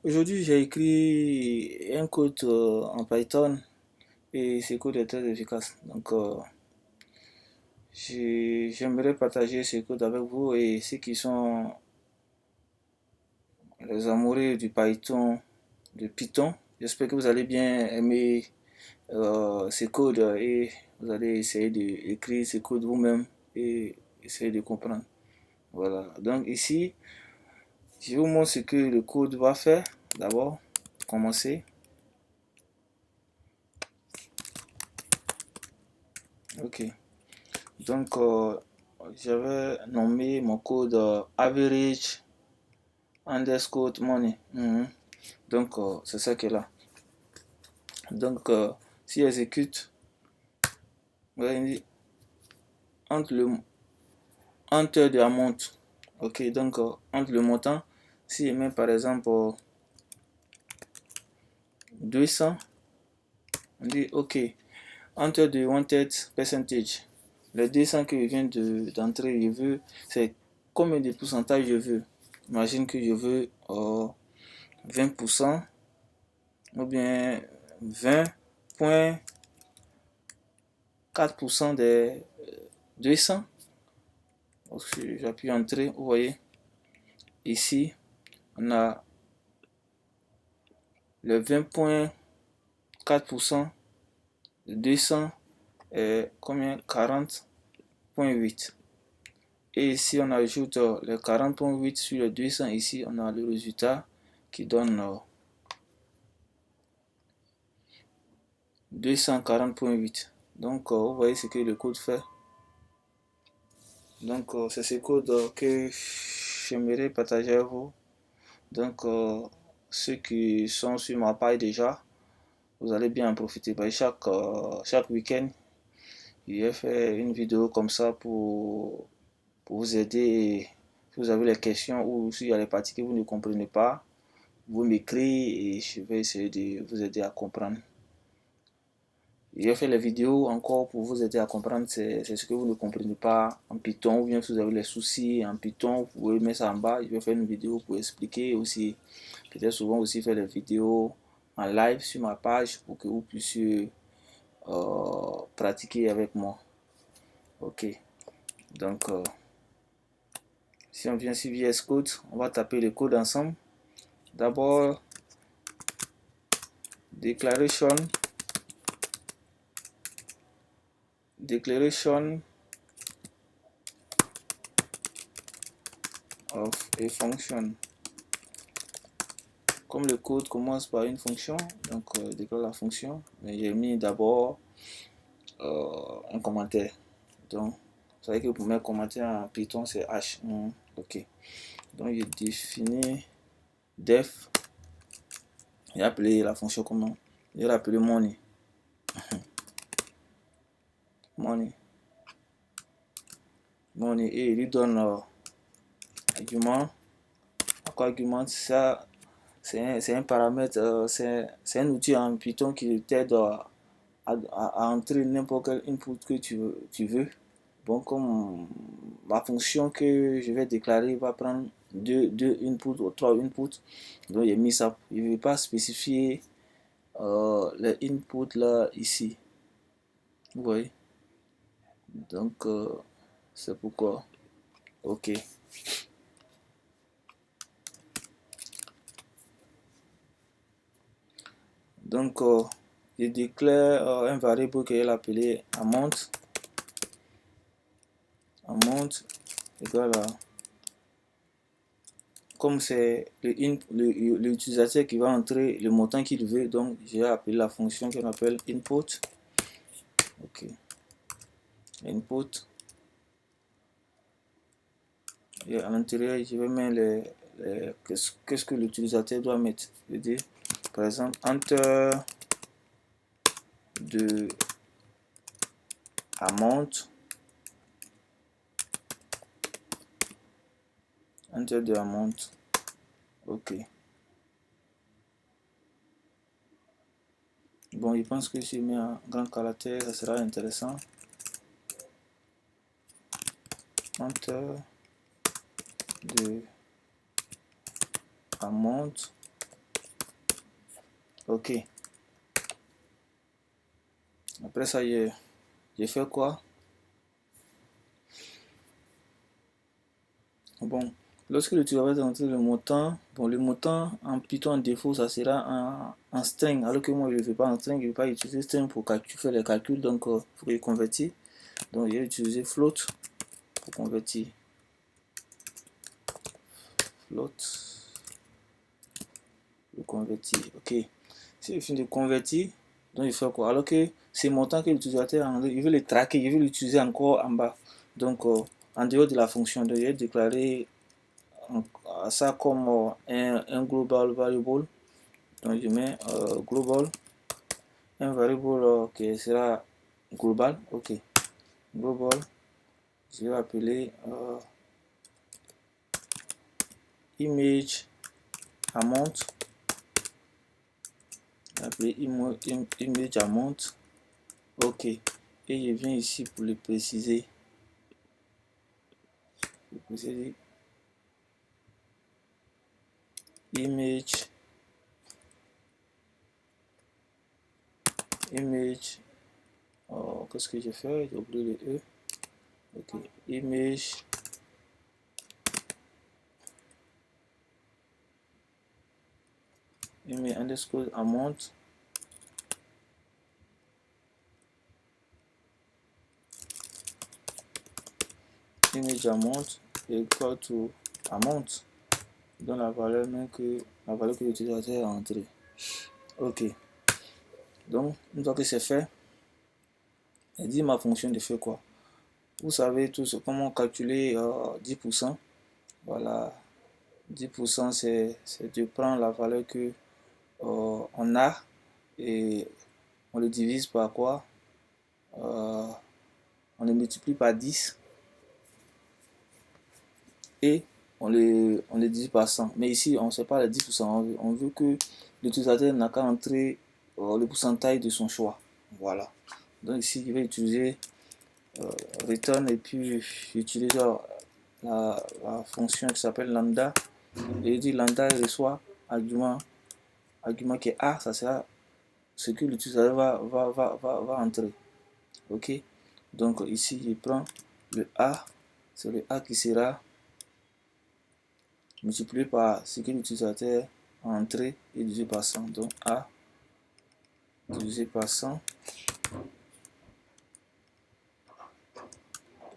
Aujourd'hui, j'ai écrit un code en Python et ce code est très efficace. Donc, j'aimerais partager ce code avec vous et ceux qui sont les amoureux du Python, de Python. J'espère que vous allez bien aimer ce code et vous allez essayer d'écrire ce code vous-même et essayer de comprendre. Voilà. Donc ici, je vous montre ce que le code va faire. D'abord, commencer. Ok. Donc, j'avais nommé mon code average underscore money. Donc, c'est ça qui est là. Donc, si exécute, ouais, il dit entre de amount. Ok, donc, entre le montant, si je mets par exemple 200, on dit ok, entre the wanted percentage. Les 200 que je viens d'entrer, je veux, c'est combien de pourcentage je veux. Imagine que je veux 20% ou bien 20,4% des 200. J'appuie entrée, vous voyez, ici, on a le 20,4% de 200 est combien? 40,8. Et si on ajoute le 40,8 sur le 200 ici, on a le résultat qui donne 240,8. Donc, vous voyez ce que le code fait. Donc, c'est ce code que j'aimerais partager avec vous. Donc, ceux qui sont sur ma page déjà, vous allez bien en profiter. Chaque week-end, je vais faire une vidéo comme ça pour vous aider. Si vous avez les questions ou s'il y a les parties que vous ne comprenez pas, vous m'écrivez et je vais essayer de vous aider à comprendre. Je vais faire les vidéos encore pour vous aider à comprendre c'est ce que vous ne comprenez pas en Python ou bien si vous avez les soucis en Python, vous pouvez mettre ça en bas. Je vais faire une vidéo pour expliquer aussi. Peut-être souvent aussi faire des vidéos en live sur ma page pour que vous puissiez pratiquer avec moi. Ok, donc si on vient sur VS Code, on va taper le code ensemble. D'abord, declaration of a function. Comme le code commence par une fonction, donc déclare la fonction, mais j'ai mis d'abord un commentaire. Donc, vous savez que pour mettre commentaire en Python, c'est H. Ok. Donc, je définis def. J'ai appelé la fonction comment? Je vais l'appeler money. Money. Money. Et il lui donne argument. Quoi argument? Ça, c'est un paramètre, c'est un outil en Python qui t'aide à entrer n'importe quel input que tu veux. Bon, comme ma fonction que je vais déclarer va prendre deux inputs ou trois inputs, donc j'ai mis ça. Je ne vais pas spécifier les inputs là ici. Vous voyez? Donc, c'est pourquoi. Ok. Donc, je déclare un variable que j'ai appelé amount. Amount égale à, comme c'est l'utilisateur qui va entrer le montant qu'il veut, donc j'ai appelé la fonction qu'on appelle input. Ok. Input. Et à l'intérieur, je vais mettre qu'est-ce que l'utilisateur doit mettre. Je dis, par exemple, enter de amount. Enter de amount. Ok. Bon, je pense que si je mets un grand caractère, ça sera intéressant. Enter de amount. Ok. Après ça, j'ai fait quoi? Bon, lorsque l'utilisateur va entrer le montant, bon, le montant en Python en défaut, ça sera en string, alors que moi je ne fais pas en string, je ne vais pas utiliser string pour faire les calculs, donc il faut que je convertis. Donc j'ai utilisé float pour convertir. Float, je convertis, ok. Si je finis de convertir, donc il fait quoi? Alors que ces montants que l'utilisateur il veut les traquer, il veut l'utiliser encore en bas. Donc en dehors de la fonction, donc, je vais déclarer ça comme un global variable. Donc je mets global, un variable qui sera global, ok. Global, je vais appeler image amount, appeler image amount, ok. Et je viens ici pour le préciser. Image qu'est-ce que j'ai fait? J'ai oublié le E. Ok, image underscore amount, image amount equal to amount, dans la valeur même que l'utilisateur a entrée. Ok, donc une fois que c'est fait, elle dit ma fonction de fait quoi? Vous savez tous comment calculer 10%. Voilà, 10% c'est de prendre la valeur que on a et on le divise par quoi? On le multiplie par 10 et on le divise par 100. Mais ici, on ne sait pas les 10%. On veut que l'utilisateur n'a qu'à entrer le pourcentage de son choix. Voilà. Donc ici, je vais utiliser return et puis j'utilise la fonction qui s'appelle lambda. Et je dis lambda reçoit argument qui est A, ça sera ce que l'utilisateur va entrer. Ok. Donc ici, je prends le A, c'est le A qui sera multiplié par ce que l'utilisateur a entré et divisé par 100. Donc A divisé par 100,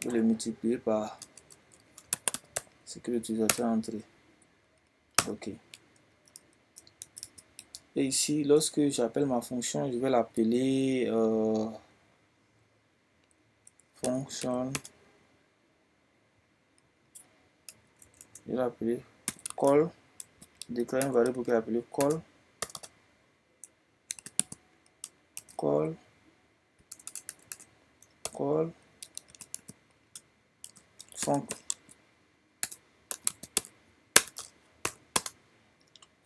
je vais le multiplier par ce que l'utilisateur a entré. Ok. Et ici, lorsque j'appelle ma fonction, je vais l'appeler fonction. Je vais l'appeler call. Déclarer une variable pour appeler call. Call. Call. Func.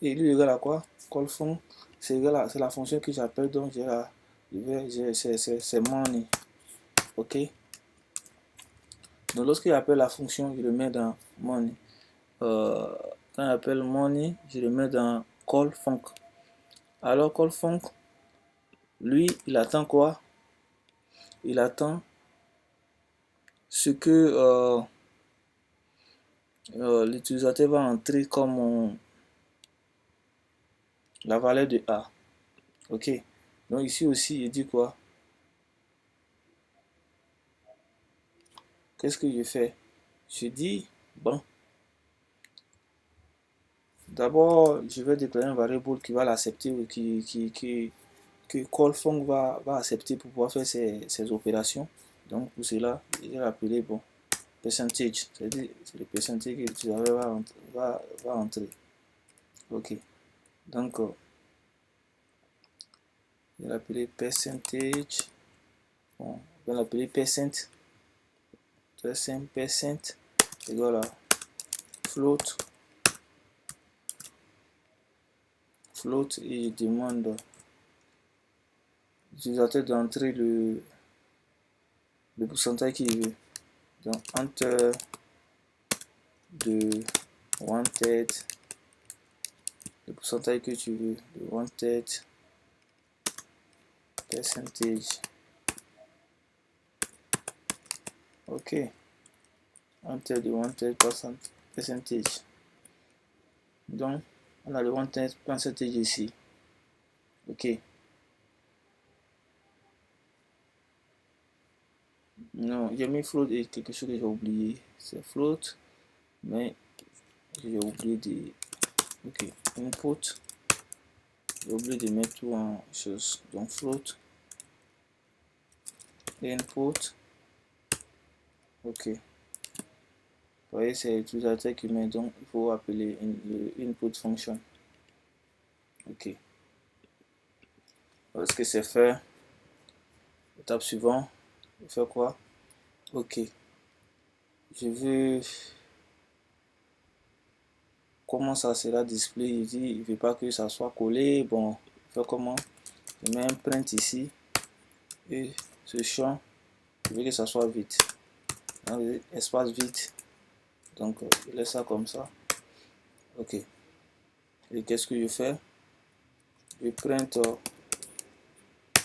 Et lui égale à quoi? Call func. C'est la fonction que j'appelle, donc c'est money. Ok. Donc lorsque j'appelle la fonction, je le mets dans money. Quand j'appelle money, je le mets dans call func. Alors call func, lui, il attend quoi? Il attend ce que l'utilisateur va entrer comme la valeur de A. Ok. Donc ici aussi, il dit quoi? Qu'est-ce que je fais? Je dis, bon, d'abord, je vais déclarer un variable qui va l'accepter ou que callfunc va accepter pour pouvoir faire ses opérations. Donc pour cela, je vais l'appeler, bon, percentage, c'est-à-dire c'est le percentage que l'utilisateur va entrer. Ok. Donc, je vais l'appeler percentage. Bon, je vais l'appeler percent égale à float et je demande l'utilisateur d'entrer le pourcentage qu'il veut. Donc enter de wanted, le pourcentage que tu veux, de wanted percentage. Ok, enter the wanted percentage. Donc on a le wanted percentage ici. Ok. Non, j'ai mis float et quelque chose que j'ai oublié. C'est float, mais j'ai oublié de. Ok, input. J'ai oublié de mettre tout en chose. Donc float, input. Ok. Vous voyez, c'est l'utilisateur qui met, donc il faut appeler le input function. Ok. Lorsque c'est fait, étape suivante, je fais quoi? Ok. Je veux comment ça sera display. Il dit il veut pas que ça soit collé. Bon, je fais comment? Je mets un print ici et ce champ, je veux que ça soit vide. Donc, espace vide. Donc, je laisse ça comme ça. Ok. Et qu'est-ce que je fais? Je print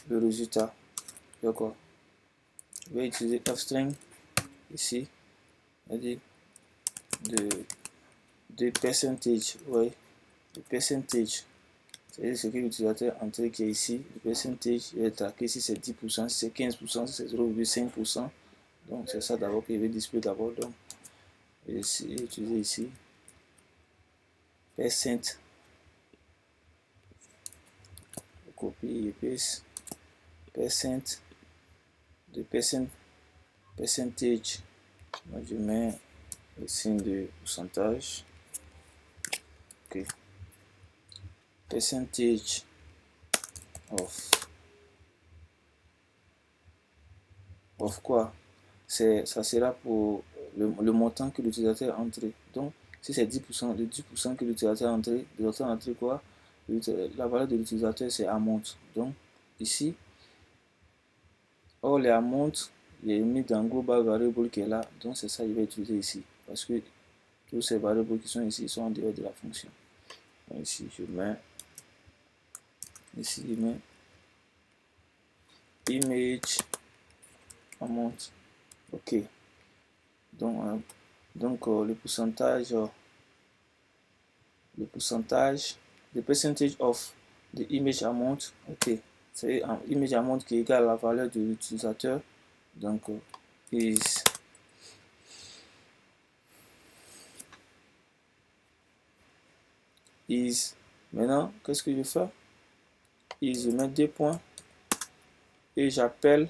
le résultat. D'accord. Je vais utiliser fstring ici. C'est-à-dire de percentage. Oui, de percentage. C'est ce que l'utilisateur entré qui est ici. Le percentage est traqué si c'est 10%, si c'est 15%, si c'est 0,5%. Donc c'est ça d'abord que je vais display d'abord. Donc je vais utiliser ici percent. Copie et paste. Percent de percentage. Moi, je mets le signe de pourcentage. Ok. Percentage of quoi? Ça sera pour le montant que l'utilisateur a entré. Donc, si c'est 10%, le 10% que l'utilisateur a entré, l'utilisateur a entré quoi? La valeur de l'utilisateur, c'est amount. Donc, ici, or les amount, il est mis dans global variable qui est là. Donc, c'est ça que je vais utiliser ici. Parce que tous ces variables qui sont ici sont en dehors de la fonction. Donc, ici, je mets image amount. Ok. Donc le pourcentage, the percentage of the image amount. Ok. C'est un image amount qui est égal à la valeur de l'utilisateur. Donc is. Maintenant, qu'est-ce que je fais? Je mets des points et j'appelle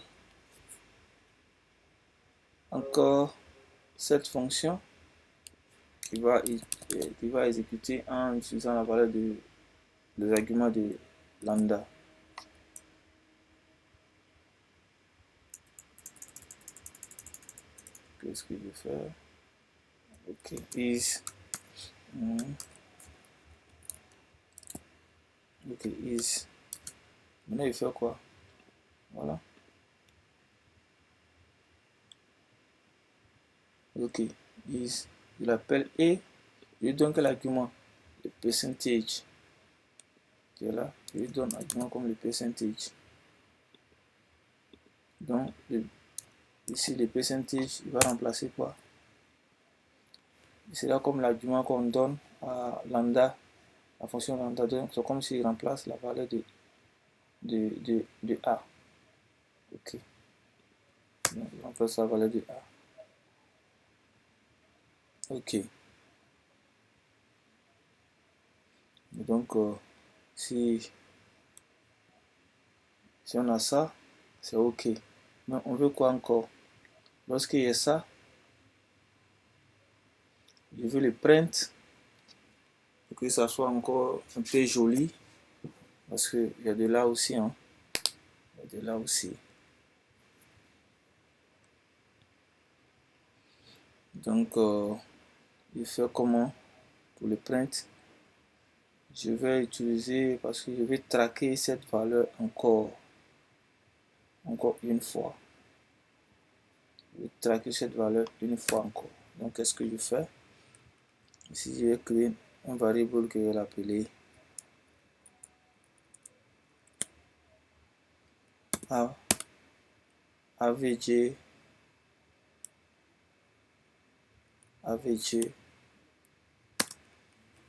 encore cette fonction qui va exécuter en utilisant la valeur des arguments de lambda. Qu'est-ce que je fais? Ok, is. Ok, is. Maintenant, il fait quoi? Voilà. Ok, is. Je l'appelle et je lui donne l'argument, le percentage. Qui est là, je lui donne l'argument comme le percentage. Donc, ici, le percentage, il va remplacer quoi? C'est là comme l'argument qu'on donne à lambda, la fonction lambda. C'est comme s'il remplace la valeur de A. Ok. Donc, il remplace la valeur de A. Ok. Donc, si on a ça, c'est ok. Mais on veut quoi encore? Lorsqu'il y a ça, je veux le print pour que ça soit encore un peu joli. Parce qu'il y a de là aussi. Hein. Il y a de là aussi. Donc, je fais comment pour le print? Je vais utiliser, parce que je vais traquer cette valeur encore une fois. Je vais traquer cette valeur une fois encore. Donc, qu'est-ce que je fais? Ici, je vais créer un variable que je vais l'appeler AVG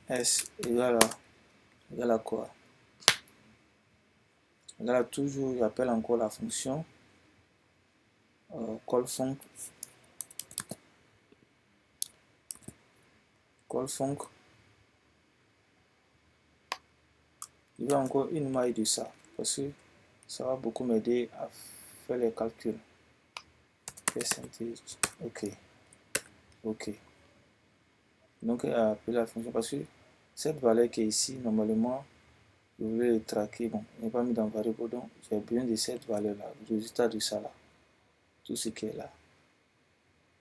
S égale à quoi? Là toujours j'appelle encore la fonction call func il y a encore une maille de ça parce que ça va beaucoup m'aider à faire les calculs. Percentage. Ok, donc il a appelé la fonction parce que cette valeur qui est ici normalement je voulais le traquer. Bon, il n'est pas mis dans variable, donc j'ai besoin de cette valeur là, le résultat de ça là, tout ce qui est là,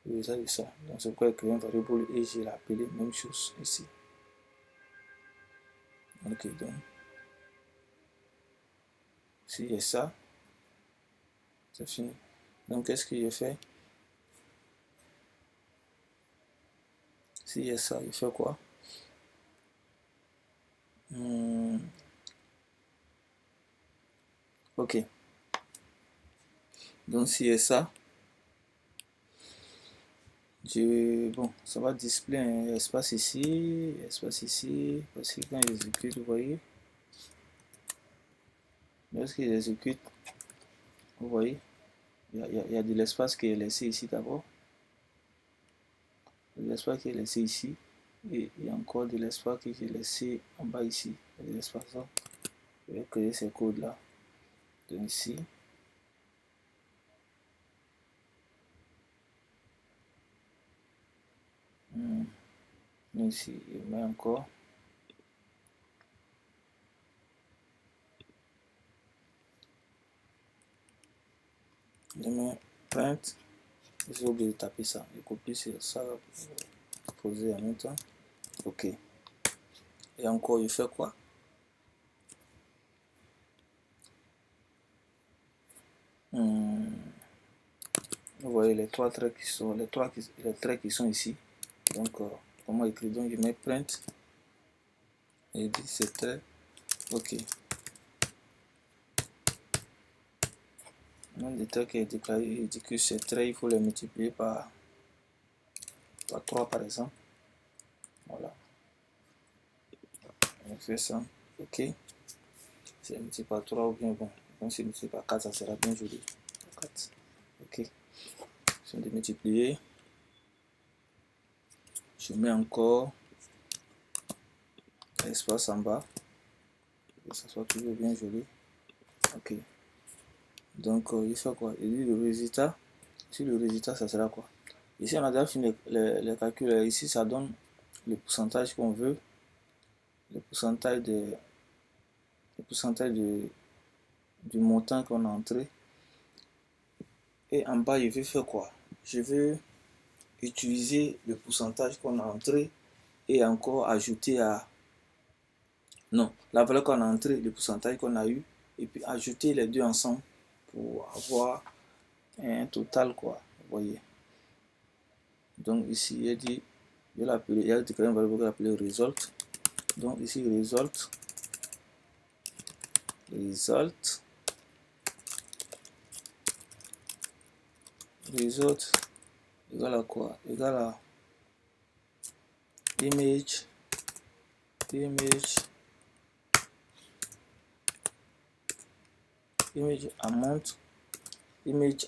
le résultat de ça. Donc c'est pourquoi j'ai créé un variable et j'ai appelé même chose ici. Ok, donc si j'ai ça, c'est fini. Donc qu'est-ce que je fais? Si j'ai ça, je fais quoi? Ok, donc si j'ai ça, bon, ça va display un espace ici, parce que quand j'exécute, vous voyez, lorsque j'exécute, vous voyez, il y a de l'espace qui est laissé ici d'abord, de l'espace qui est laissé ici, et il y a encore de l'espace que j'ai laissé en bas ici, il y a de l'espace là, je vais créer ces codes là, donc ici, donc ici, je mets encore, je mets print, j'ai oublié de taper ça, je copie sur ça, poser en même temps, ok, et encore je fais quoi? Vous voyez les trois traits qui sont les traits qui sont ici. Donc comment écrire? Donc je mets print et dit ces traits. Ok. Le nombre de traits qui est déclaré, il dit que ces traits il faut les multiplier par 3 par exemple. Voilà. On fait ça. Ok. C'est multiplié par 3 ou bien bon. Donc c'est multiplié par 4, ça sera bien joli. 4. Ok. Je viens de multiplier. Je mets encore l'espace en bas. Que ça soit toujours bien joli. Ok. Donc il fait quoi? Il dit le résultat. Si le résultat, ça sera quoi? Ici, on a déjà fini les calculs. Ici, ça donne le pourcentage qu'on veut, le pourcentage, du montant qu'on a entré. Et en bas, je vais faire quoi? Je vais utiliser le pourcentage qu'on a entré et encore ajouter à... Non, la valeur qu'on a entré, le pourcentage qu'on a eu, et puis ajouter les deux ensemble pour avoir un total, quoi. Vous voyez? Donc ici, il dit, je l'appeler, il y a déclaré une variable appelée result. Donc ici, result égale à quoi? Égale à image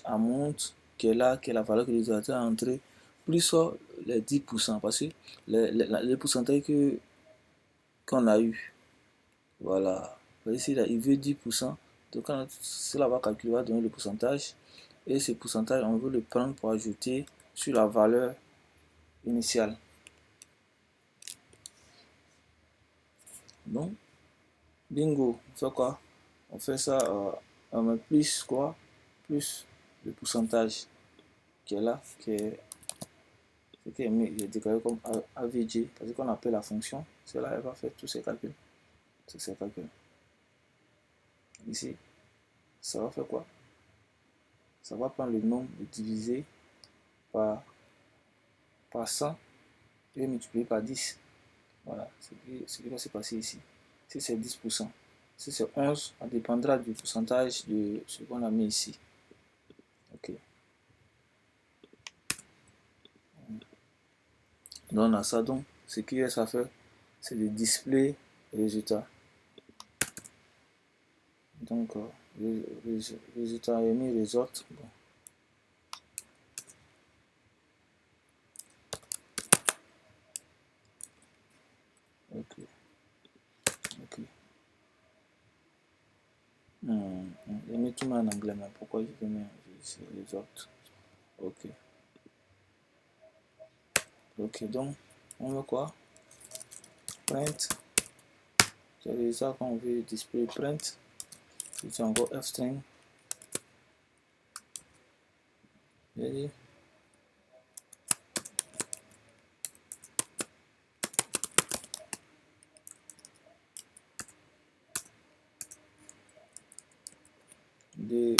amount qui est là, qui est la valeur que l'utilisateur a entrée, plus les 10%, parce que le pourcentage qu'on a eu, voilà, ici là, il veut 10%, donc quand cela va calculer, va donner le pourcentage, et ce pourcentage, on veut le prendre pour ajouter sur la valeur initiale. Donc, bingo, on fait quoi? On fait ça, on met plus quoi? Plus le pourcentage qui est là, qui est déclaré comme AVG, parce qu'on appelle la fonction, c'est là elle va faire tous ces calculs. Ici, ça va faire quoi? Ça va prendre le nombre et diviser par 100 et multiplier par 10. Voilà, ce qui va se passer ici. Si c'est 10%, Si c'est 11, ça dépendra du pourcentage de ce qu'on a mis ici. Ok. Donc on a ça. Donc ce qui reste à faire, c'est de display résultat. Donc résultat est mis result. Bon. Ok. Ok. J'ai mis tout en anglais, mais pourquoi je vais mettre result? Ok. Ok, donc on veut quoi? Print. C'est ça qu'on veut display print. C'est encore F string. Ready? De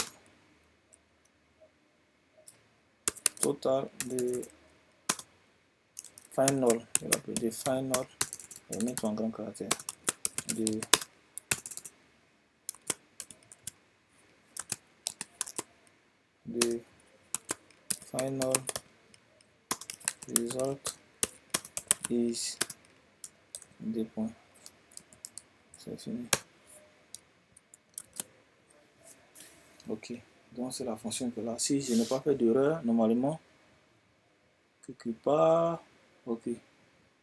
total de final, je l'appelle de final, et mettre en grand caractère de final result is des points. C'est fini. Ok, donc c'est la fonction que là, si je n'ai pas fait d'erreur, normalement, quelque part, ok,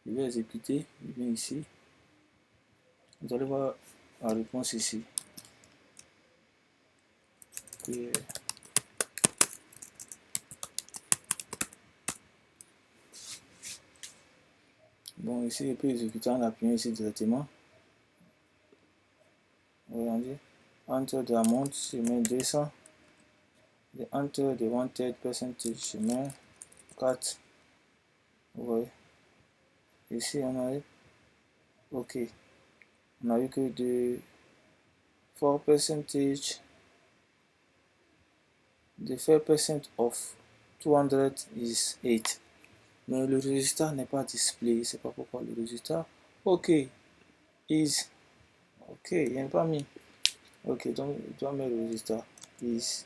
je vais exécuter, je viens ici, vous allez voir la réponse ici. Okay. Bon, ici, je peux exécuter en appuyant ici directement. Regardez, enter the amount, je mets 200. The enter the wanted percentage, je mets 4. Ouais. Ici, on a eu, ok, on a eu que de 4 percentage, the 5% of 200 is 8. Mais le résultat n'est pas display, c'est pas pourquoi le résultat, ok, is, ok, il n'y a pas mis, ok, donc je dois mettre le résultat, is,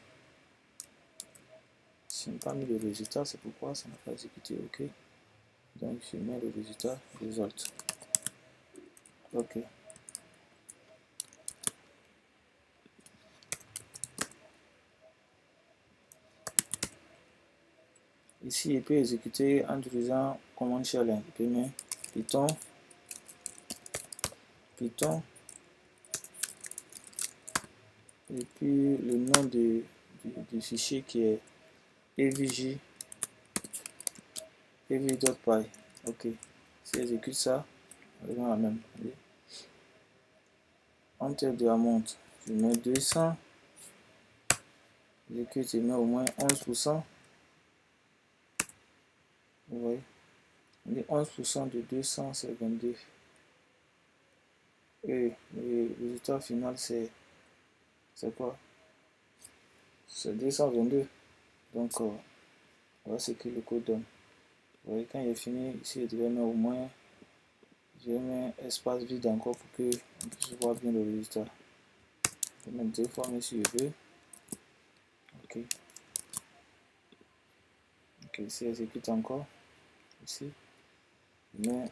je n'ai pas mis le résultat, c'est pourquoi ça n'a pas exécuté, ok, donc je mets le résultat, result, ok. Ici, il peut exécuter en utilisant command shell, il peut mettre Python, et puis le nom du fichier qui est avg.py. Ok, si j'exécute ça, on va la même. Enter the amount, je mets 200, j'exécute, je mets au moins 11%. Vous voyez, 11% de 200, c'est 22. Et le résultat final, c'est quoi? C'est 222. Donc, voilà ce que le code donne. Vous voyez, quand il est fini, ici, je devais mettre au moins, je vais mettre espace vide encore pour que on puisse voir bien le résultat. Je vais mettre 2 fois, mais si je veux. Ok. Ok, ici, exécute encore. Ici, je mets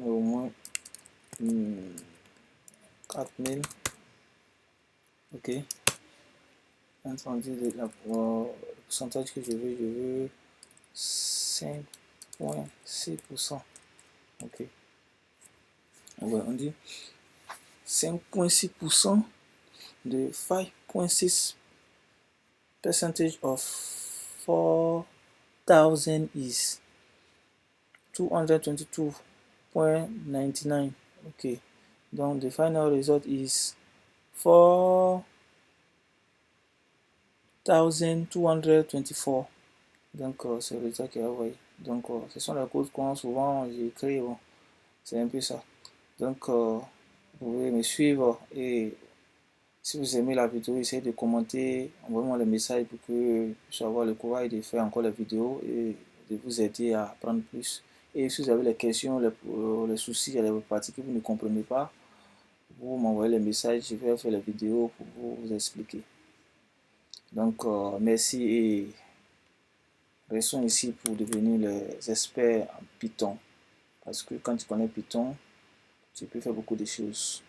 au moins 4000. Ok. Entendu le pourcentage que je veux 5,6%. Ok. Ouais, on dit 5,6% de 5,6 percentage of 4000 is 222.99. Okay, donc the final result is 4224. Donc c'est le résultat qui est envoyé. Donc ce sont les codes qu'on souvent j'écris. Bon, c'est un peu ça. Donc vous pouvez me suivre, et si vous aimez la vidéo, essayez de commenter, envoyez-moi le message pour que je puisse avoir le courage de faire encore la vidéo et de vous aider à apprendre plus. Et si vous avez les questions, les soucis, les parties que vous ne comprenez pas, vous m'envoyez les messages, je vais faire les vidéos pour vous expliquer. Donc, merci et restons ici pour devenir les experts en Python. Parce que quand tu connais Python, tu peux faire beaucoup de choses.